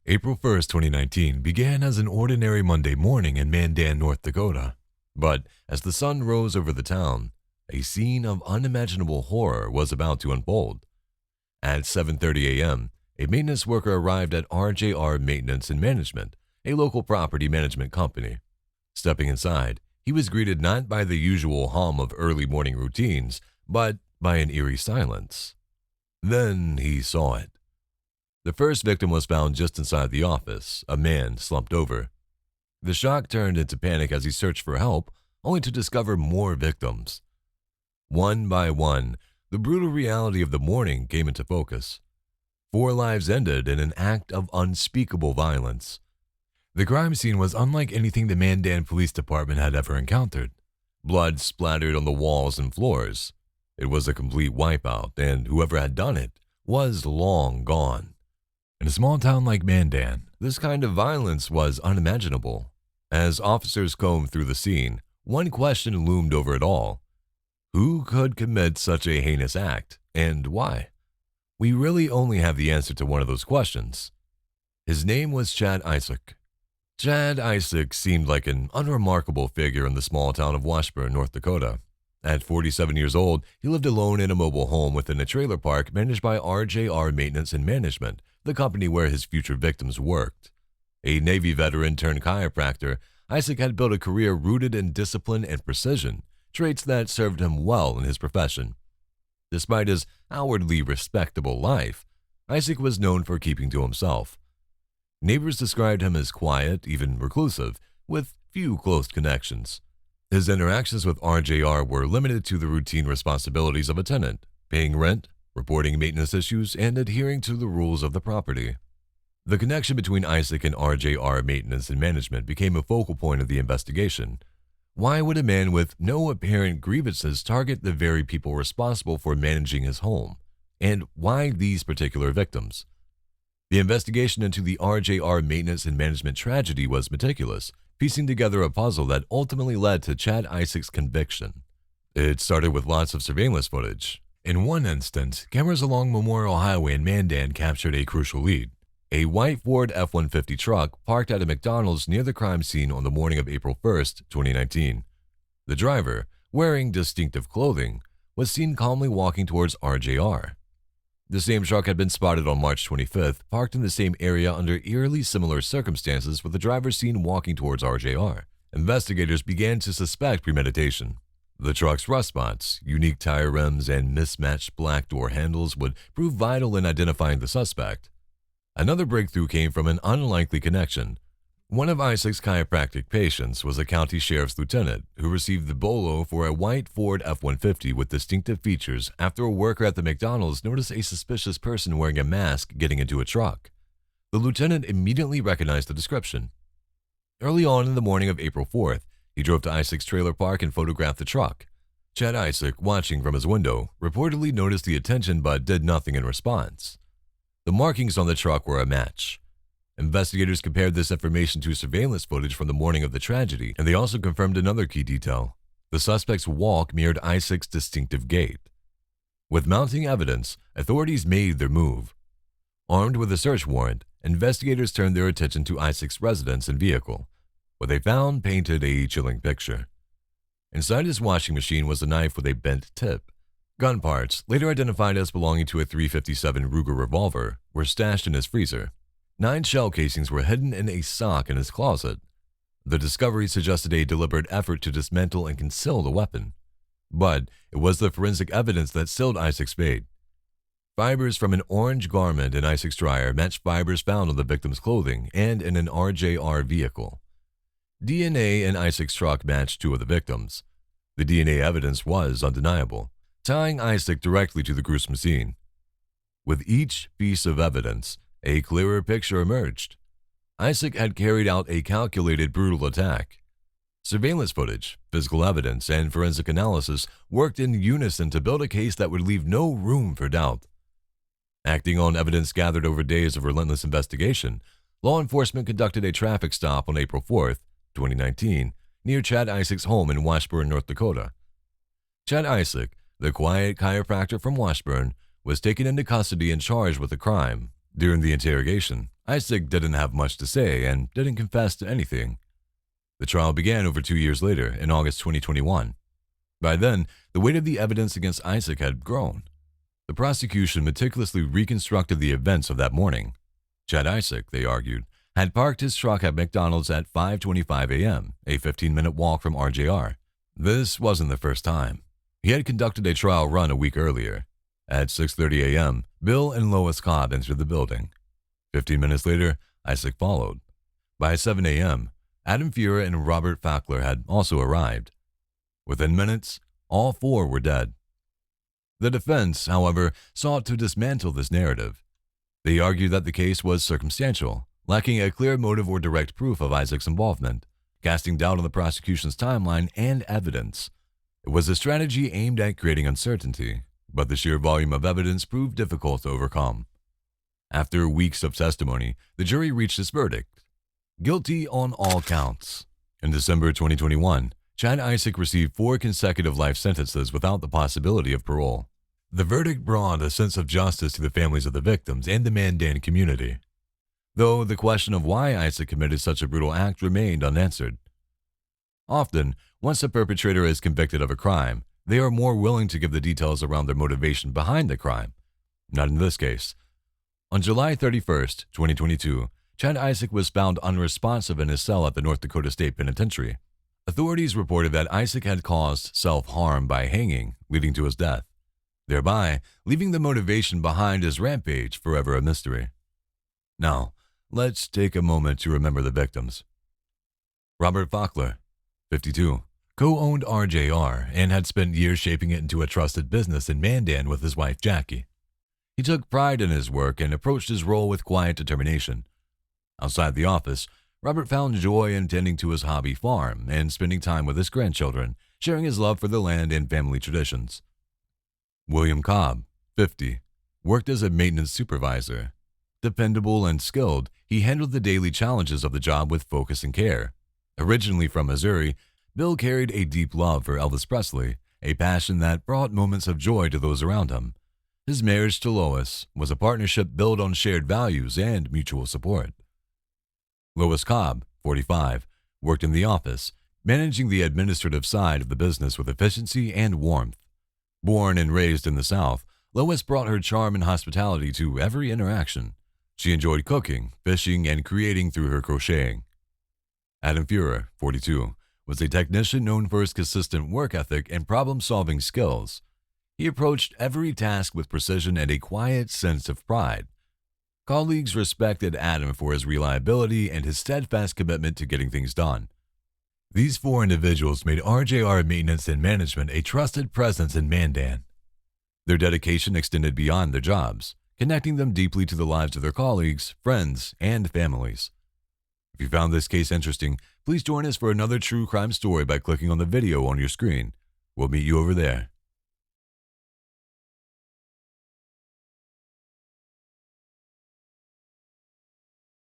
April 1st, 2019 began as an ordinary Monday morning in Mandan, North Dakota. But as the sun rose over the town, a scene of unimaginable horror was about to unfold. At 7:30 a.m., a maintenance worker arrived at RJR Maintenance and Management, a local property management company. Stepping inside, he was greeted not by the usual hum of early morning routines, but by an eerie silence. Then he saw it. The first victim was found just inside the office, a man slumped over. The shock turned into panic as he searched for help, only to discover more victims. One by one, the brutal reality of the morning came into focus. 4 lives ended in an act of unspeakable violence. The crime scene was unlike anything the Mandan Police Department had ever encountered. Blood splattered on the walls and floors. It was a complete wipeout, and whoever had done it was long gone. In a small town like Mandan, this kind of violence was unimaginable. As officers combed through the scene, one question loomed over it all. Who could commit such a heinous act, and why? We really only have the answer to one of those questions. His name was Chad Isaak. Chad Isaak seemed like an unremarkable figure in the small town of Washburn, North Dakota. At 47 years old, he lived alone in a mobile home within a trailer park managed by RJR Maintenance and Management, the company where his future victims worked. A Navy veteran turned chiropractor, Isaak had built a career rooted in discipline and precision, traits that served him well in his profession. Despite his outwardly respectable life, Isaak was known for keeping to himself. Neighbors described him as quiet, even reclusive, with few close connections. His interactions with RJR were limited to the routine responsibilities of a tenant, paying rent, reporting maintenance issues, and adhering to the rules of the property. The connection between Isaak and RJR Maintenance and Management became a focal point of the investigation. Why would a man with no apparent grievances target the very people responsible for managing his home? And why these particular victims? The investigation into the RJR Maintenance and Management tragedy was meticulous, piecing together a puzzle that ultimately led to Chad Isaak's conviction. It started with lots of surveillance footage. In one instance, cameras along Memorial Highway in Mandan captured a crucial lead. A white Ford F-150 truck parked at a McDonald's near the crime scene on the morning of April 1st, 2019. The driver, wearing distinctive clothing, was seen calmly walking towards RJR. The same truck had been spotted on March 25th, parked in the same area under eerily similar circumstances with the driver seen walking towards RJR. Investigators began to suspect premeditation. The truck's rust spots, unique tire rims, and mismatched black door handles would prove vital in identifying the suspect. Another breakthrough came from an unlikely connection. One of Isaac's chiropractic patients was a county sheriff's lieutenant who received the bolo for a white Ford F-150 with distinctive features after a worker at the McDonald's noticed a suspicious person wearing a mask getting into a truck. The lieutenant immediately recognized the description. Early on in the morning of April 4th, he drove to Isaac's trailer park and photographed the truck. Chad Isaak, watching from his window, reportedly noticed the attention but did nothing in response. The markings on the truck were a match. Investigators compared this information to surveillance footage from the morning of the tragedy, and they also confirmed another key detail. The suspect's walk mirrored Isaac's distinctive gait. With mounting evidence, authorities made their move. Armed with a search warrant, investigators turned their attention to Isaac's residence and vehicle. What they found painted a chilling picture. Inside his washing machine was a knife with a bent tip. Gun parts, later identified as belonging to a .357 Ruger revolver, were stashed in his freezer. 9 shell casings were hidden in a sock in his closet. The discovery suggested a deliberate effort to dismantle and conceal the weapon. But it was the forensic evidence that sealed Isaac's fate. Fibers from an orange garment in Isaac's dryer matched fibers found on the victim's clothing and in an RJR vehicle. DNA in Isaac's truck matched 2 of the victims. The DNA evidence was undeniable, tying Isaak directly to the gruesome scene. With each piece of evidence, a clearer picture emerged. Isaak had carried out a calculated, brutal attack. Surveillance footage, physical evidence, and forensic analysis worked in unison to build a case that would leave no room for doubt. Acting on evidence gathered over days of relentless investigation, law enforcement conducted a traffic stop on April 4th, 2019, near Chad Isaak's home in Washburn, North Dakota. Chad Isaak, the quiet chiropractor from Washburn, was taken into custody and charged with the crime. During the interrogation, Isaak didn't have much to say and didn't confess to anything. The trial began over 2 years later, in August 2021. By then, the weight of the evidence against Isaak had grown. The prosecution meticulously reconstructed the events of that morning. Chad Isaak, they argued, had parked his truck at McDonald's at 5:25 a.m., a 15-minute walk from RJR. This wasn't the first time. He had conducted a trial run a week earlier. At 6:30 a.m., Bill and Lois Cobb entered the building. 15 minutes later, Isaak followed. By 7 a.m., Adam Fuhrer and Robert Fackler had also arrived. Within minutes, all four were dead. The defense, however, sought to dismantle this narrative. They argued that the case was circumstantial, lacking a clear motive or direct proof of Isaac's involvement, casting doubt on the prosecution's timeline and evidence. It was a strategy aimed at creating uncertainty, but the sheer volume of evidence proved difficult to overcome. After weeks of testimony, the jury reached its verdict: guilty on all counts. In December 2021, Chad Isaak received 4 consecutive life sentences without the possibility of parole. The verdict brought a sense of justice to the families of the victims and the Mandan community, though the question of why Isaak committed such a brutal act remained unanswered. Often, once a perpetrator is convicted of a crime, they are more willing to give the details around their motivation behind the crime. Not in this case. On July 31st, 2022, Chad Isaak was found unresponsive in his cell at the North Dakota State Penitentiary. Authorities reported that Isaak had caused self-harm by hanging, leading to his death, thereby leaving the motivation behind his rampage forever a mystery. Now, let's take a moment to remember the victims. Robert Fackler, 52, co-owned RJR and had spent years shaping it into a trusted business in Mandan with his wife Jackie. He took pride in his work and approached his role with quiet determination. Outside the office, Robert found joy in tending to his hobby farm and spending time with his grandchildren, sharing his love for the land and family traditions. William Cobb, 50, worked as a maintenance supervisor. Dependable and skilled, he handled the daily challenges of the job with focus and care. Originally from Missouri, Bill carried a deep love for Elvis Presley, a passion that brought moments of joy to those around him. His marriage to Lois was a partnership built on shared values and mutual support. Lois Cobb, 45, worked in the office, managing the administrative side of the business with efficiency and warmth. Born and raised in the South, Lois brought her charm and hospitality to every interaction. She enjoyed cooking, fishing, and creating through her crocheting. Adam Fuhrer, 42, was a technician known for his consistent work ethic and problem-solving skills. He approached every task with precision and a quiet sense of pride. Colleagues respected Adam for his reliability and his steadfast commitment to getting things done. These 4 individuals made RJR Maintenance and Management a trusted presence in Mandan. Their dedication extended beyond their jobs, connecting them deeply to the lives of their colleagues, friends, and families. If you found this case interesting, please join us for another true crime story by clicking on the video on your screen. We'll meet you over there.